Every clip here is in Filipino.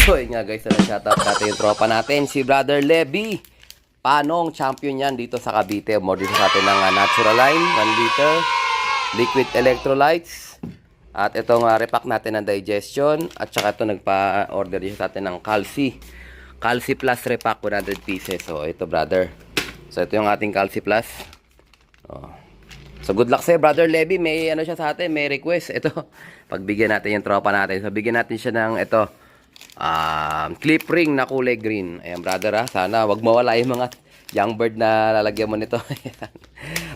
So yun nga guys, shoutout natin yung tropa natin, si Brother Levy. Panong champion yan dito sa Cavite. Order sa atin ng natural line, 1 liter, liquid electrolytes. At itong repack natin ng digestion. At saka ito nagpa-order din sa atin ng Calci. Calci Plus repack, 100 pieces. So ito brother. So ito yung ating Calci Plus. Oh. So good luck sa'yo Brother Levy. May ano siya sa atin, may request. Ito, pagbigyan natin yung tropa natin. So bigyan natin siya ng ito. Clip ring na kulay green. Ayan brother ha. Sana wag mawala yung mga young bird na lalagyan mo nito.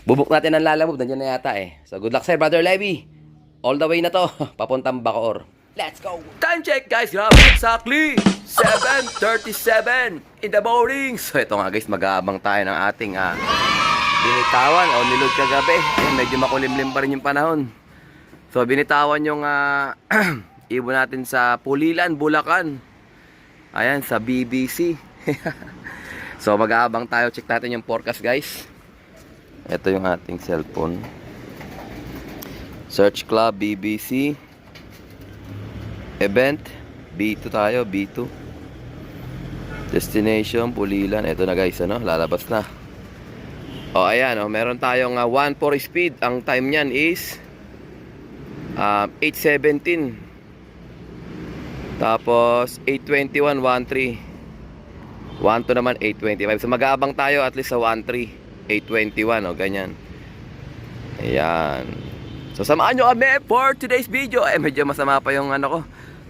Bubuk natin ang lalamove. Nandiyan na yata eh. So good luck sa'yo Brother Levy. All the way na to. Papuntang Bacoor. Let's go! Time check guys. Grabe exactly 7:37 in the morning. So ito nga guys. Mag-aabang tayo ng ating binitawan o nilod kagabi. Medyo makulimlim pa rin yung panahon. So binitawan yung ibon natin sa Pulilan, Bulacan. Ayan, sa BBC. So mag-aabang tayo. Check natin yung forecast guys. Ito yung ating cellphone. Search Club, BBC. Event, B2 tayo, B2. Destination, Pulilan. Ito na guys, ano? Lalabas na. O, ayan, oh, meron tayong 1-4 speed. Ang time niyan is 8:17. Tapos 8:21, 1-3. 1-2 naman, 8:25. So mag-aabang tayo at least sa 1-3, 8:21, o ganyan. Ayan. So samahan nyo kami for today's video. Medyo masama pa yung ano ko.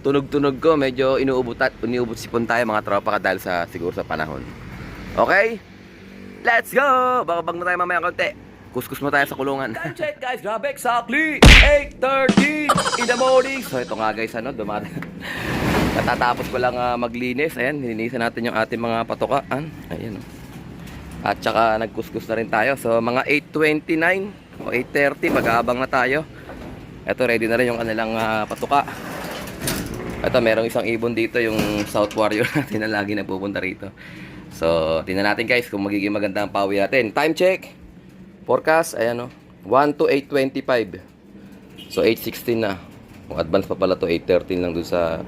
Tunog-tunog ko, medyo inuubot sipon tayo mga tropa ka dahil sa siguro sa panahon. Okay? Let's go! Baka bag na tayo mamaya konti. Kuskus mo tayo sa kulungan. Time check guys, grabe exactly 8:30 in the morning. So ito nga guys, ano, natatapos ko lang maglinis. Ayan, nilinisan natin yung ating mga patukaan. Ayan. At saka nagkuskus na rin tayo. So mga 8:29 o 8:30, mag-aabang na tayo. Ito, ready na rin yung kanilang patuka. Ito, merong isang ibon dito, yung South Warrior natin na lagi napupunta rito. So, tingnan natin guys kung magiging maganda ang pawi natin. Time check. Forecast, ayan o. 1 to 8:25. So, 8:16 na. Kung advance pa pala to, 8:13 lang dun sa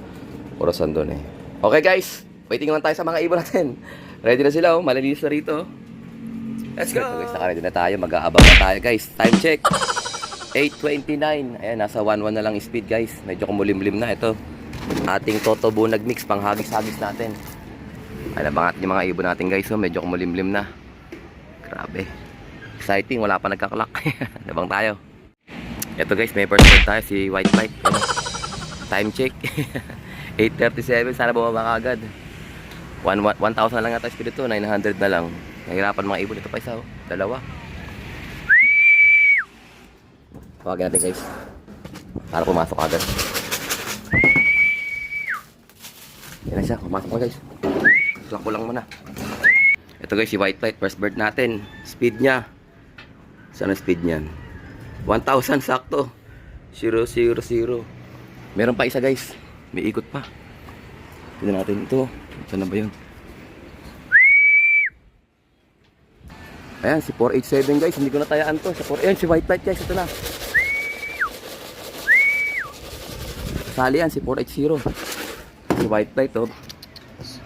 orasan dun eh. Okay guys, waiting lang tayo sa mga ibon natin. Ready na sila oh, malilinis na rito. Let's go! Ito guys, naka-ready na tayo. Mag-aabang na tayo guys. Time check. 8:29. Ayan, nasa 1-1 na lang speed guys. Medyo kumulimlim na ito. Ating Toto Bunag mix, pang hagis-hagis natin. Ayan, abangat yung mga ibon natin guys. So, medyo kumulimlim na. Grabe. Exciting, wala pa nagkaklak. Nabang tayo. Ito guys, may first bird tayo, si White Light. Time check. 8:37, sana bumaba ka agad. 1,000 na lang yata speed ito, 900 na lang. Nahirapan mga ibon ito pa isa, oh. Dalawa. Tawagin natin guys para pumasok agad. Yan na siya, pumasok na guys. Slak ko lang muna. Ito guys, si White Light, first bird natin. Speed niya, saan ang speed niyan? 1,000 sakto. 000. Meron pa isa guys, may ikot pa. Tignan natin ito. Saan na ba yun? Ayan, si 487 guys, hindi ko natayaan to. Ayan, si White Light guys, ito na. Sali yan, si 480. Si White Light, oh.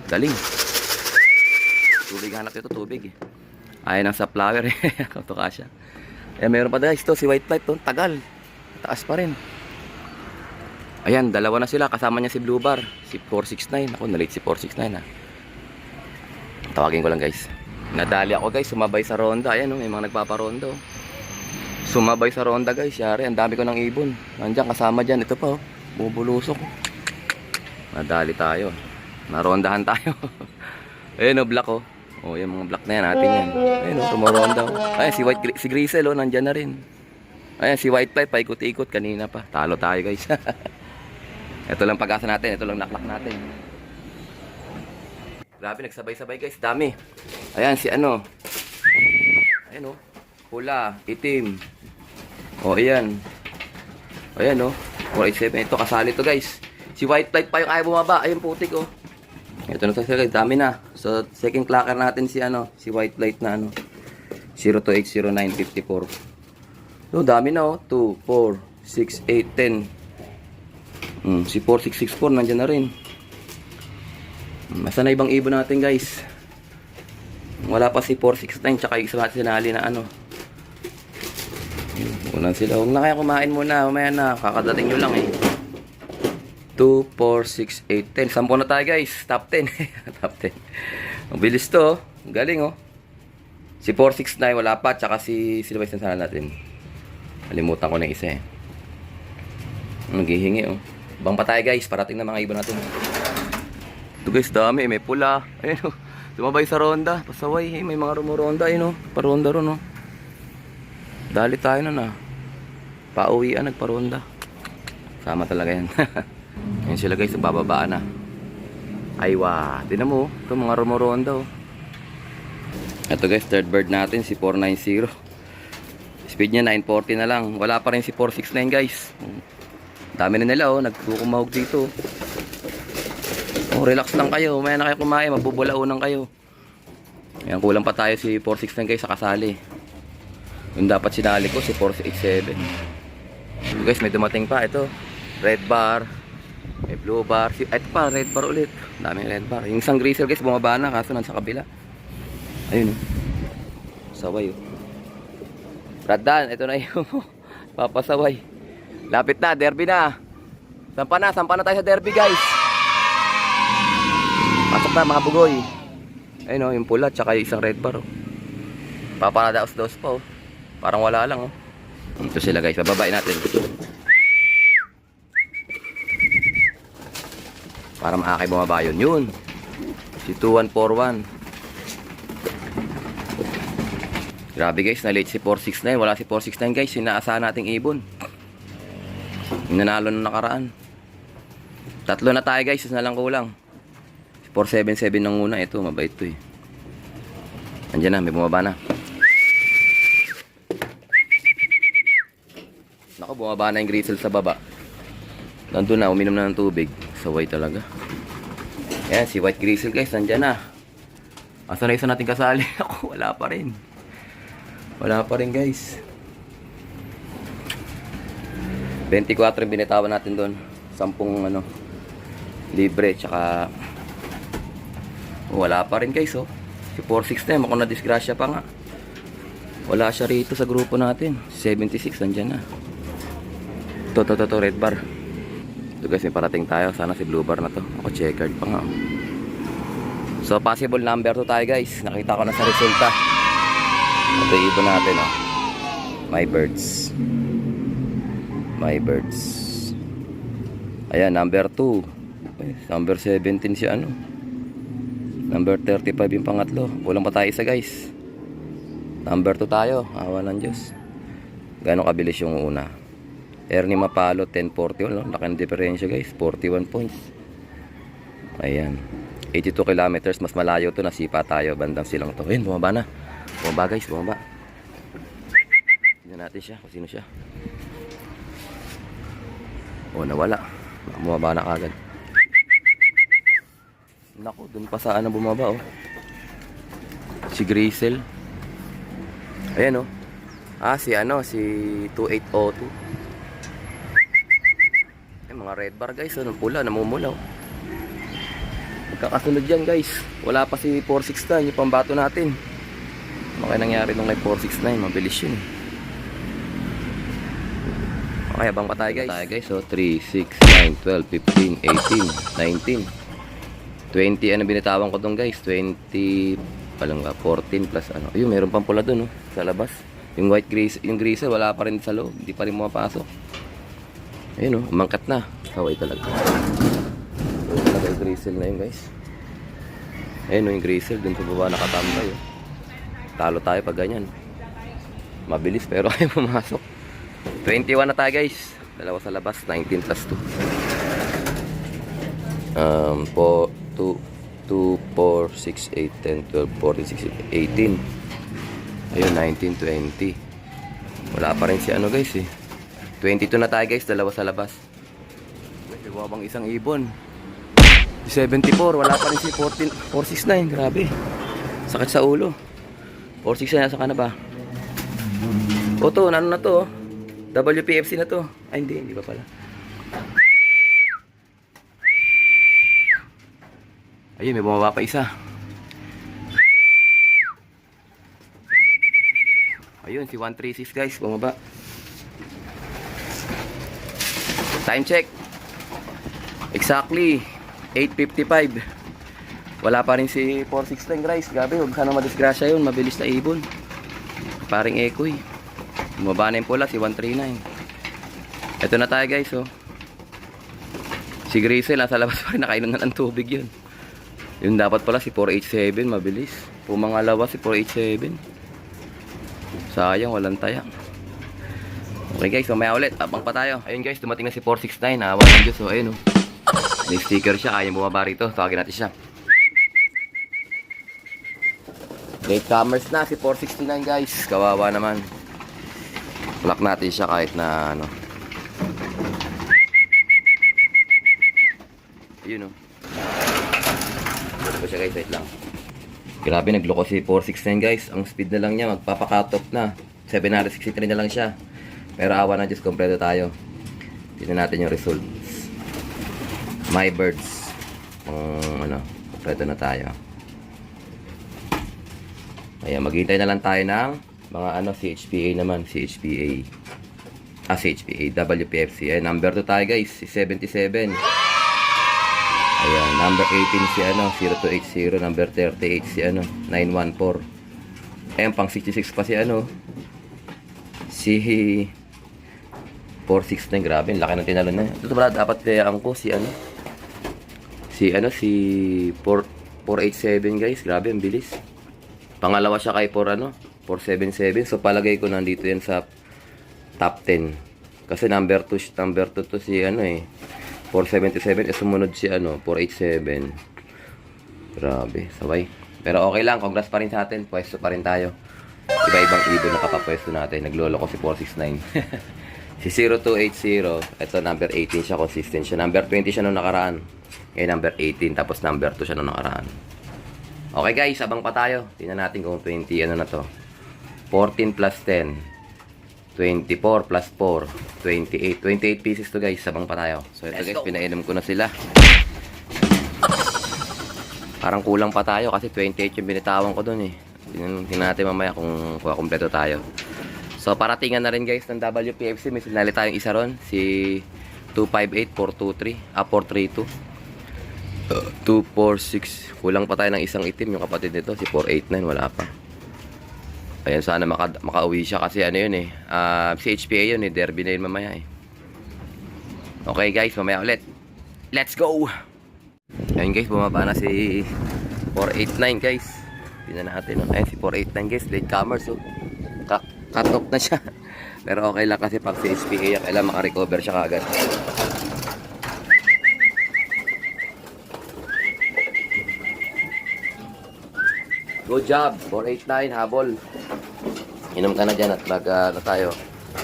Galing. Tubig, hanap ito, tubig eh. Ayan ang sa flower eh. Kautuka siya. Ayan, meron pa guys, to, si White Light, to. Tagal. Taas pa rin. Ayan, dalawa na sila. Kasama niya si Blue Bar, si 469. Ako, na-late si 469 ha. Tawagin ko lang guys. Nadali ako guys, sumabay sa ronda. Ayan, oh, may mga nagpaparonda. Oh. Sumabay sa ronda guys. Yari, ang dami ko ng ibon. Nandiyan, kasama dyan. Ito pa, oh. Bubulusok. Nadali tayo. Narondahan tayo. Ayan, oh, black, oh. Oh, yung mga black na yan, natin yan. Ayan, oh, tumaronda. Oh. Ayan, si Grisel, oh, nandyan na rin. Ayan, si White Light, paikot-ikot. Kanina pa. Talo tayo guys. Ito lang pag-asa natin. Ito lang naklak natin. Grabe, nagsabay-sabay guys, dami. Ayan, si ano. Ayan, oh. Pula, itim. O, ayan. Ayan, oh. 487. Ito, kasali to guys. Si White Light pa yung ayaw bumaba. Ayun, putik, oh. Ito na sa guys, dami na. So, second clacker natin si ano, si White Light na ano. 02809554. So, dami na, oh. 2, 4, 6, 8, 10. Si 4664, nandyan na rin. Basta na ibang ibon natin guys. Wala pa si 469 tsaka yung isa natin sinali na ano. Unan sila. Huwag na kaya kumain muna. Mamaya na. Kakadating nyo lang eh. 2, 4, 6, 8, 10. 10 na tayo guys. Top 10. Top 10. Ang bilis to. Ang galing oh. Si 469 wala pa. Tsaka si sino ba yung sana natin? Kalimutan ko na isa eh. Naghihingi oh. Bang pa tayo guys. Parating na mga ibon natin. Ito guys dami. May pula. Ayun oh. Sumabay sa ronda. Pasaway. May mga rumoronda. Ayun oh. Paronda ron oh. Dali tayo na na. Pauwian nagparonda. Sama talaga yan. Yan sila guys. Bababa na. Aywa. Tinan mo. Ito mga rumoronda oh. Ito guys. Third bird natin. Si 490. Speed niya 940 na lang. Wala pa rin si 469 guys. Dami na nila oh. Nagkukumahog dito. Oh, relax lang kayo. Umaya na kayo kumain. Mabubulaunan kayo. Yan. Kulang pa tayo si 469 guys sa kasali. Yung dapat sinali ko si 487. So guys, may dumating pa ito. Red bar. May blue bar. Ito pa, red bar ulit. Daming red bar. Yung isang grizzle guys, bumaba na. Kaso nasa kabila. Ayun. Saway. Radan, ito na yung papasaway. Lapit na, derby na. Sampa na tayo sa derby guys. Pasok na mga bugoy. Ayun o, yung pula. Tsaka yung isang red bar. Papanadaos-daos pa oh. Parang wala lang oh. Ito sila guys, bababain natin. Para maakay bumaba yun. Yun. Si 2141. Grabe guys, na late si 469. Wala si 469 guys, sinaasahan nating ibon. Nanalo na nakaraan. 3 na tayo guys, isa na lang kulang. Si 477 nang una. Ito, mabait to eh. Andiyan na, may bumaba na. Nako, bumaba na yung grizzle sa baba. Nandun na, uminom na ng tubig. Saway talaga. Ayan, si white grizzle guys, nandyan na. Asa na isa natin kasali? Ako, wala pa rin. Wala pa rin guys. 24 yung binitawan natin doon. 10 ano, libre, tsaka wala pa rin guys oh. Si 469, ako na disgrasya pa nga. Wala siya rito sa grupo natin. 76, nandyan na. To red bar. Ito guys, may parating tayo. Sana si blue bar na to. Ako checkered pa nga. So possible number 2 tayo guys. Nakita ko na sa resulta. Ito yung ibon natin oh. My birds. My birds. Ayan, number 2. Number 17 si ano. Number 35 yung pangatlo. Kulang pa tayo isa guys. Number 2 tayo. Awa ng Diyos. Gano'ng kabilis yung una. Ernie Mapalo 1041 no? Laki ng diferensya guys, 41 points. Ayan, 82 kilometers. Mas malayo to, nasipa tayo bandang silang to. Ayun, bumaba na. Bumaba guys, bumaba. Tignan natin siya, kung sino siya. Oh, nawala. Bumaba na kagad. Naku, dun pa saan na bumaba oh. Si Grizzle. Ayan oh. Si ano, si 2802. Mga red bar guys, ano pula, namumulaw. Magkakasunod yan guys. Wala pa si 469, yung pambato natin. Ano kaya nangyari nung may 469? Mabilis yun. Okay, abang pa tayo guys. So 3, 6, 9, 12, 15, 18, 19, 20. Ano binitawan ko dun guys? 20, palang 14 plus ano. Ayun, meron pang pula dun oh, sa labas. Yung white grease, yung greaser wala pa rin sa loob. Hindi pa rin mapasok. Ayun o, umangkat na. Kaway talaga. Talaga yung grizzle na yun guys. Ayun o, yung grizzle. Dun sa baba nakatambay o. Talo tayo pag ganyan. Mabilis pero ayaw pumasok. 21 na tayo guys. Dalawa sa labas, 19 plus 2. 2, 4, 6, 8, 10, 12, 14, 16, 18. Ayun, 19, 20. Wala pa rin si ano guys eh. 22 na tayo guys, dalawa sa labas. May bumabang isang ibon. 74, wala pa rin si 469, grabe. Sakit sa ulo. 469, nasa ka na ba? O to, ano na to? WPFC na to. Ay hindi pa pala. Ayun, may bumaba pa isa. Ayun, si 136 guys, bumaba. Time check. Exactly 8:55. Wala pa rin si 469 guys. Grabe, huwag sana madisgrasya yun. Mabilis na ibon. Paring Ekoy. Bumaba na yung pula si 139. Ito na tayo guys, oh. Si Grisel nasa labas pa rin, nakainom na ng tubig yun. Yung dapat pala si 487, mabilis. Pumangalawa si 487. Sayang, walang taya. Okay guys, mamaya ulit, abang pa tayo. Ayun guys, dumating na si 469. Awa ng Diyos, oh, ayun, oh. May sticker siya, kaya bumaba rito. Tawagin natin siya. Latecomers na si 469 guys. Kawawa naman. Lock natin siya kahit na ano. Ayun, oh. Ito siya guys, wait lang. Grabe, nagloko si 469 guys. Ang speed na lang niya, magpapa-cut off na. 763 na lang siya. Pero awa na Diyos, kompleto tayo. Tignan natin yung results. My birds. Ano, kompleto na tayo. Ayan, maghintay na lang tayo ng mga ano, CHPA naman. CHPA. CHPA. WPFC. Ayan, number 2 tayo guys. Si 77. Ayan, number 18 si ano, 0280. Number 38 si ano, 914. Ayan, pang 66 pa si ano. Si 469, grabe, laki ng tinalo na. Ito ba dapat kayaan ko si ano? Si 487 guys, grabe ang bilis. Pangalawa siya kay 477. So palagay ko nandito yan sa top 10. Kasi number 2 to si ano 477, sumunod si 487. Grabe, sabay. Pero okay lang, congrats pa rin sa atin. Pwesto pa rin tayo. Iba-ibang ibon na kapapwesto natin. Naglolo ko si 469. Si 0280, ito number 18 siya, consistent siya. Number 20 siya nung nakaraan. Ngayon number 18, tapos number 2 siya nung nakaraan. Okay guys, abang pa tayo. Tingnan natin kung 20, ano na to. 14 plus 10. 24 plus 4. 28. 28 pieces to guys, abang pa tayo. So ito guys, pinainom ko na sila. Parang kulang pa tayo kasi 28 yung binitawan ko dun eh. Tingnan natin mamaya kung kumpleto tayo. So paratingan na rin guys ng WPFC. May sinali tayong isa ron. Si 258, 423, 432, 246. Kulang pa tayo ng isang itim. Yung kapatid nito, si 489, wala pa. Ayan, sana makauwi siya kasi ano yun si HPA yun derby na yun mamaya eh. Okay guys, mamaya ulit. Let's go! Ayan guys, bumaba na si 489 guys. Tingnan natin. Ayan si 489 guys, latecomers. So cut off na siya. Pero okay lang kasi pag si HPA kailangan makarecover siya kagad. Good job, 489 habol. Inom ka na dyan at na tayo.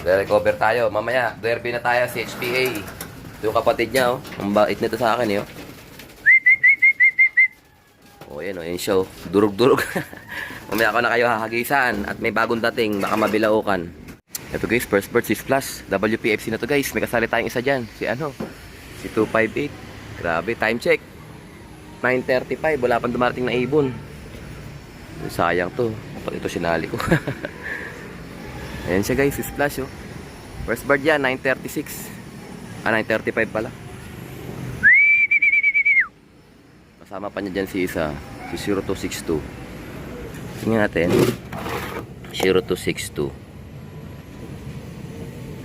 Recover tayo. Mamaya, derby na tayo si HPA. Ito yung kapatid niya, oh. Ang bait nito sa akin, oh. Oh, yan, oh. Yan siya, oh. Durug-durug. Mamaya ako na kayo hahagisan. At may bagong dating, baka mabilaukan. Ito guys, first bird, 6 plus. WPFC na to guys. May kasali tayong isa dyan. Si 258. Grabe, time check. 9:35. Wala pang dumarating na ibon. Sayang to. Pag ito sinali ko. Ayan siya guys, splash oh. First bird yan, 9:36. 9:35 pala. Kasama pa niya dyan si isa, si 0262. Tingnan natin. 0262.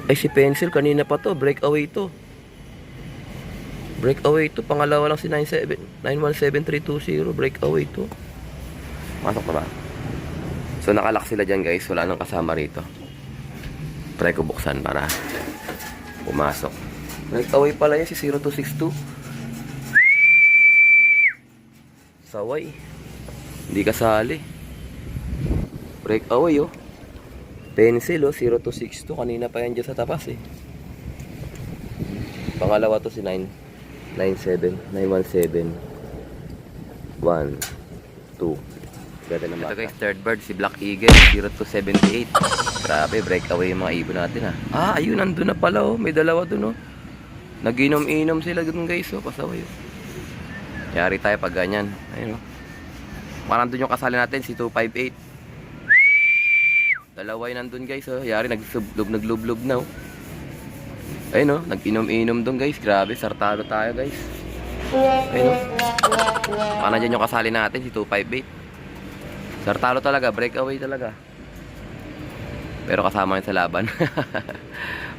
Ay si Pencil, kanina pa to, breakaway to. Breakaway to, pangalawa lang si 917320, breakaway to. Masok na ba? So nakalock sila dyan guys. Wala nang kasama rito. Try ko buksan para pumasok. Breakaway pala yan si 0262. Saway. Hindi kasali. Breakaway oh. Pencil oh, 0262. Kanina pa yan dyan sa tapas eh. Pangalawa to si 917. 917. 1 2. Ito guys, third bird, si Black Eagle, 0278. Grabe, breakaway yung mga ibon natin ha. Ayun, nandun na pala oh. May dalawa dun oh. Nag-inom-inom sila dun guys oh, pasaway oh. Yari tayo pag ganyan. Ayun o. Parang nandun yung kasali natin, si 258. Dalawa yun nandun guys oh. Yari naglublob na oh. Ayun oh, nag-inom-inom dun guys. Grabe, sartado tayo guys. Ayun oh. Parang nandyan yung kasali natin, si 258. Sartado talaga, breakaway talaga. Pero kasama yun sa laban.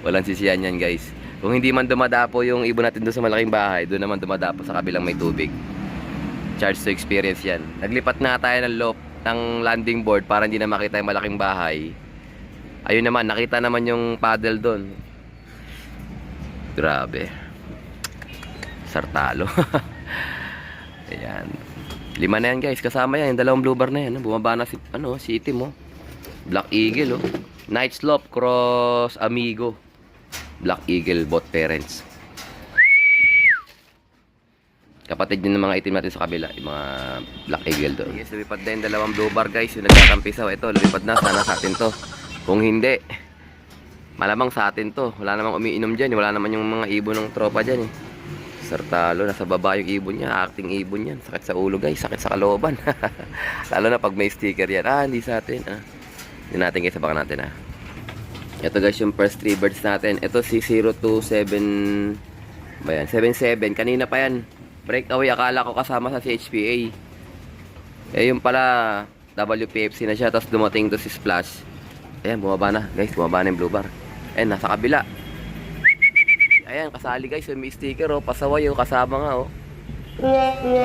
Walang sisiyan yan guys. Kung hindi man dumadapo yung ibon natin doon sa malaking bahay, doon naman dumadapo sa kabilang may tubig. Charge to experience yan. Naglipat na tayo ng loft ng landing board para hindi na makita yung malaking bahay. Ayun naman, nakita naman yung paddle doon. Grabe. Sartalo. Ayan. 5 na yan guys, kasama yan, yung dalawang blue bar na yan. Bumaba na si itim oh. Black Eagle oh. Night Slope cross Amigo. Black Eagle both parents. Kapatid din ng mga itim natin sa kabila, yung mga Black Eagle doon. Yes, lumipad na yung dalawang blue bar guys, yung nagkakampisaw. Ito, lumipad na, sana sa atin to. Kung hindi, malamang sa atin to. Wala namang umiinom dyan, wala naman yung mga ibon ng tropa dyan eh. Sartalo, nasa baba yung ibon niya, acting ibon yan. Sakit sa ulo guys, sakit sa kalooban. Lalo na pag may sticker yan. Hindi sa atin. Hindi natin guys, sabakan natin Ito guys yung first 3 birds natin. Ito si 027 ba yan? 77. Kanina pa yan. Breakaway. Akala ko kasama sa CHPA. Yung pala WPFC na siya. Tapos dumating to si Splash. Ayan, bumaba na. Guys, bumaba na yung blue bar. Ayan, nasa kabila. Ayan, kasali guys. Yung may sticker pasaway kasama nga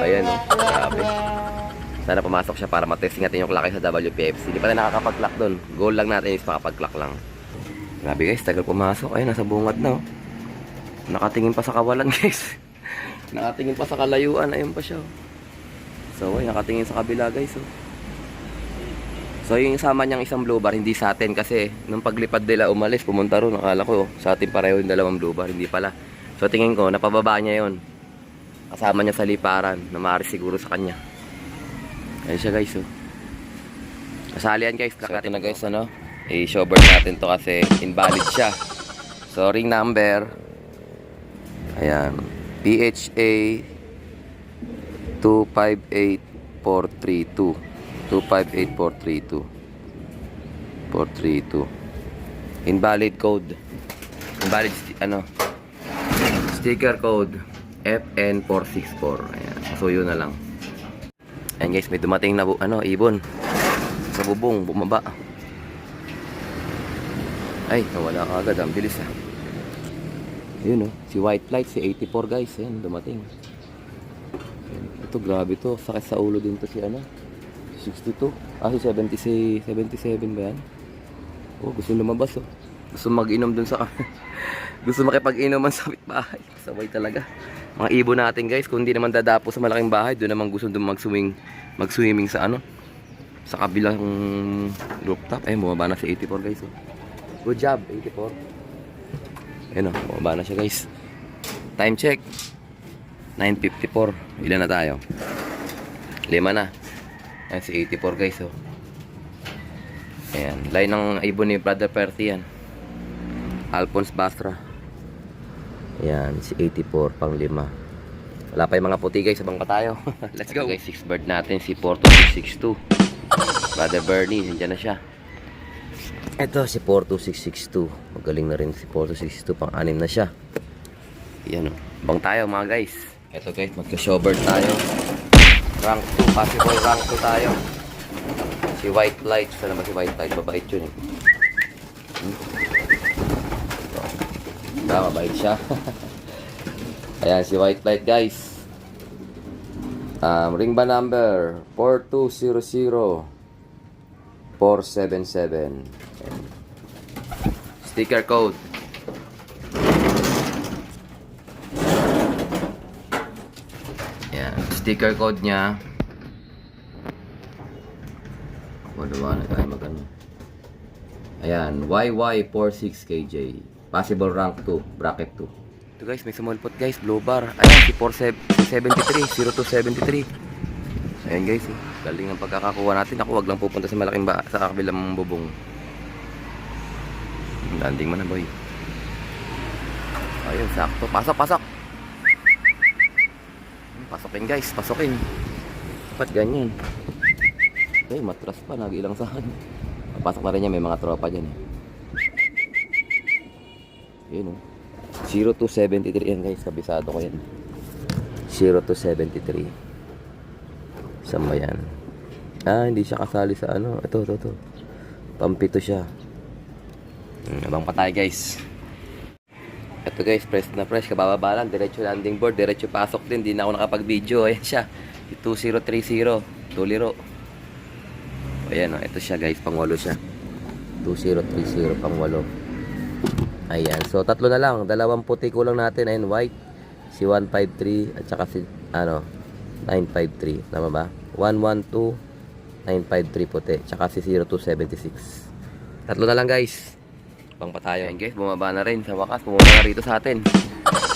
Ayan grabe. Sana pumasok siya para matesting natin yung clock sa WPFC. Hindi pa na nakakapag-clock doon. Goal lang natin is makapag-clock lang. Grabe guys, tagal pumasok. Ayun, nasa bungad na Nakatingin pa sa kawalan guys. Nakatingin pa sa kalayuan. Ayun pa siya So, ay, nakatingin sa kabila guys So, yung sama niyang isang blue bar, hindi sa atin kasi nung paglipad nila umalis, pumunta ron. Nakala ko, sa atin pareho yung dalawang blue bar. Hindi pala. So, tingin ko, napababa niya yon. Kasama niya sa liparan. Na maaari siguro sa kanya. Ayun siya guys Kasali yan guys. So ito na guys i-showbird natin to kasi invalid siya. So ring number ayan PHA 258432 invalid code, invalid sticker code FN464. Ayan, so yun na lang. Ayan guys, may dumating na ibon sa bubong, bumaba. Ay, nawala ka agad, ang bilis Yun si White Flight, si 84 guys. Ayan, dumating. Ayan, ito, grabe to. Sakit sa ulo din to si 62. Si 77 ba yan? Gusto lumabas Gusto mag-inom dun sa gusto makipag-inuman sa bahay. Sabay talaga. Mga ibon natin guys, kung hindi naman dadapo sa malaking bahay, doon naman gusto mag-swimming sa sa kabilang rooftop. Bumaba na si 84 guys. Good job 84. Ayun bumaba na siya guys. Time check 9:54. Ilan na tayo? 5 na. Ayan si 84 guys Ayan, line ng ibon ni Brother Perty yan. Alphonse Bastra. Ayan, si 84 pang 5. Wala pa yung mga puti guys, sabang pa tayo. Let's go guys, 6 bird natin, si 42662. Brother Bernie, nandiyan na siya. Ito si 42662. Magaling na rin si 42662, pang 6 na siya. Ayan bang tayo mga guys. Ito guys, magka-showbird tayo. Rank 2, possible rank 2 tayo. Si White Light, saan naman si White Light? Babait yun mabait siya. Ayan si White Light guys. Ring ba number 4200477. Sticker code sticker code niya. Ayan, YY46KJ. Possible rank 2, bracket 2. Ito guys, may sumulpot guys, blue bar. Ayan, si 0273. Ayan guys, galing ang pagkakakuha natin. Ako, wag lang pupunta sa malaking sa kabilang bubong. Landing man na boy. Ayun, sakto. Pasok. Pasokin guys, pasokin. Dapat ganyan. Okay, matras pa, nag-ilang saan. Papasok na rin niya, may mga tropa dyan eh. Yun oh. 0273 yan guys, kabisado ko yan. 0273. Saan ba yan? Hindi siya kasali sa ano. Ito. Pampito siya. Abang pa tayo guys. Ito guys, press na press, kabababa lang, diretso landing board, diretso pasok din, di na ako nakapag-video. Ayan siya, 2030, tuliro. Ayan o, ito siya guys, pang-8 siya. 2030, pang-8. Ayan, so tatlo na lang, dalawang puti kulang natin, ayan white, si 153 at saka si, 953, tama ba? 112, 953 puti, tsaka si 0276. Tatlo na lang guys. Bang pa tayo. Ayan guys, bumaba na rin sa wakas. Bumaba na rito sa atin.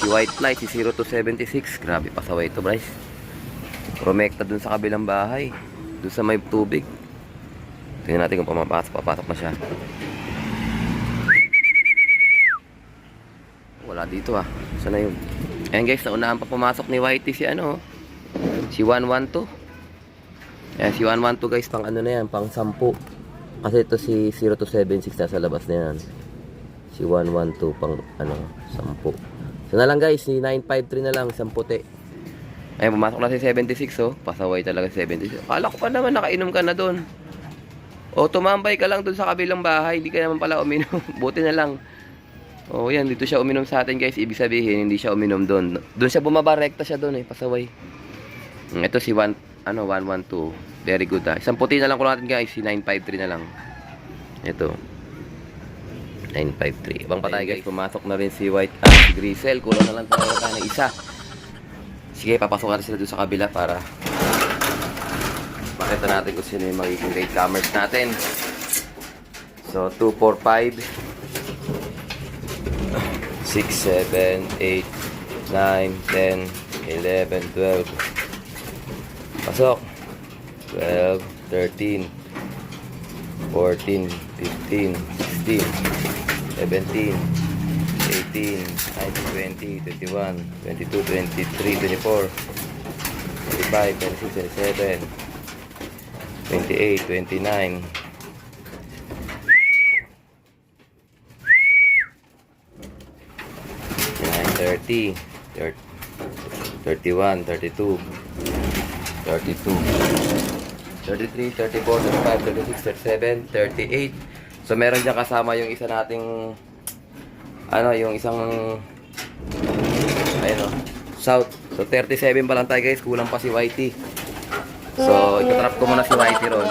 Si White Fly, si 0276. Grabe, pasaway ito, Bryce. Promekta dun sa kabilang bahay. Dun sa may tubig. Tingnan natin kung papasok na siya. Wala dito ah. Saan na yun? Ayan guys, naunahan pa pumasok ni Whitey si ano. Si 112. Ayan, si 112 guys, pang ano na yan, pang 10. Kasi ito si 0276 nasa labas na yan. Si 112 pang ano, 10. So na lang guys, si 953 na lang, 10 puti. Ayun, pumasok na si 76 oh. Pasaway talaga si 76. Akala ko pa naman nakainom ka na doon. O tumambay ka lang doon sa kabilang bahay, hindi ka naman pala uminom. Buti na lang. Oh, yan, dito siya uminom sa atin guys. Ibig sabihin, hindi siya uminom doon. Doon siya bumaba, rekta siya doon eh, pasaway. Ito si 112. Very good ah. Isang puti na lang ko natin guys, si 953 na lang. Ito. 953. Ibang pa tayo guys, pumasok na rin si White, si Grisel. Kulang na lang tayo na isa. Sige, papasok natin sila doon sa kabila para makita natin kung sino yung magiging late comers natin. So, 2, 4, 5 6, 7, 8 9, 10 11, 12. Pasok. 12, 13 14, 15, 16 17, 18, 19, 20, 21, 22, 23, 24, 25, 26, 27, 28, 29, 30, 31, 32, 32, 33, 34, 35, 36, 37, 38. So meron dyan kasama yung isa nating yung isang ayun o, south. So 37 pa lang tayo guys, kulang pa si Whitey. So itatrap ko muna si Whitey ron.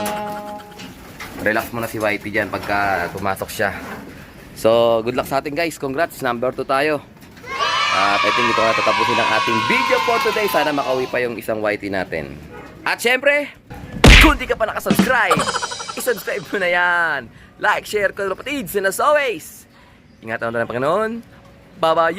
Relax muna si Whitey dyan pagka pumasok siya. So good luck sa atin guys, congrats, number 2 tayo. At I think dito na tatapusin ang ating video for today. Sana makauwi pa yung isang Whitey natin. At syempre, kung di ka pa nakasubscribe, isubscribe mo na yan. Like, share, kalapatids, and as always, ingatan mo na ng Panginoon. Bye-bye!